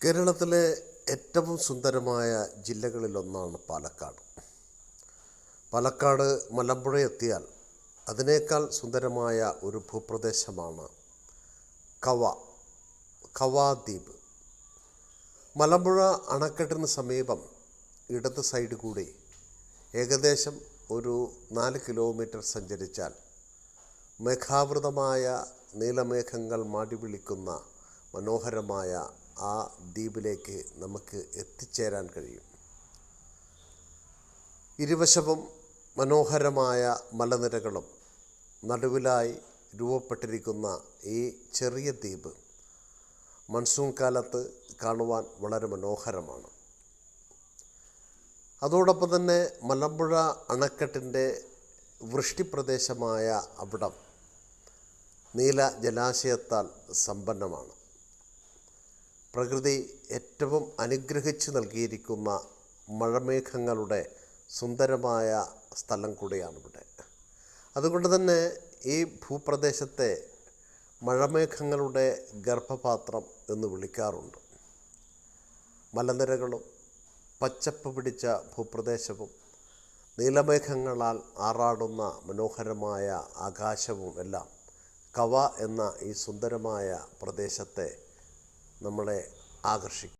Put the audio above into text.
കേരളത്തിലെ ഏറ്റവും സുന്ദരമായ ജില്ലകളിലൊന്നാണ് പാലക്കാട്. പാലക്കാട് മലമ്പുഴ എത്തിയാൽ അതിനേക്കാൾ സുന്ദരമായ ഒരു ഭൂപ്രദേശമാണ് കവാ ദ്വീപ്. മലമ്പുഴ അണക്കെട്ടിന് സമീപം ഇടത് സൈഡ് കൂടി ഏകദേശം ഒരു 4 കിലോമീറ്റർ സഞ്ചരിച്ചാൽ മേഘാവൃതമായ നീലമേഘങ്ങൾ മാടി വിളിക്കുന്ന മനോഹരമായ ആ ദ്വീപിലേക്ക് നമുക്ക് എത്തിച്ചേരാൻ കഴിയും. ഇരുവശവും മനോഹരമായ മലനിരകളും നടുവിലായി രൂപപ്പെട്ടിരിക്കുന്ന ഈ ചെറിയ ദ്വീപ് മൺസൂൺ കാലത്ത് കാണുവാൻ വളരെ മനോഹരമാണ്. അതോടൊപ്പം തന്നെ മലമ്പുഴ അണക്കെട്ടിൻ്റെ വൃഷ്ടിപ്രദേശമായ അവിടം നീല ജലാശയത്താൽ സമ്പന്നമാണ്. പ്രകൃതി ഏറ്റവും അനുഗ്രഹിച്ചു നൽകിയിരിക്കുന്ന മഴമേഘങ്ങളുടെ സുന്ദരമായ സ്ഥലം കൂടിയാണിവിടെ. അതുകൊണ്ട് തന്നെ ഈ ഭൂപ്രദേശത്തെ മഴമേഘങ്ങളുടെ ഗർഭപാത്രം എന്ന് വിളിക്കാറുണ്ട്. മലനിരകളും പച്ചപ്പ് പിടിച്ച ഭൂപ്രദേശവും നീലമേഘങ്ങളാൽ ആറാടുന്ന മനോഹരമായ ആകാശവും എല്ലാം കവ എന്ന ഈ സുന്ദരമായ പ്രദേശത്തെ നമ്മളെ ആകർഷിക്കും.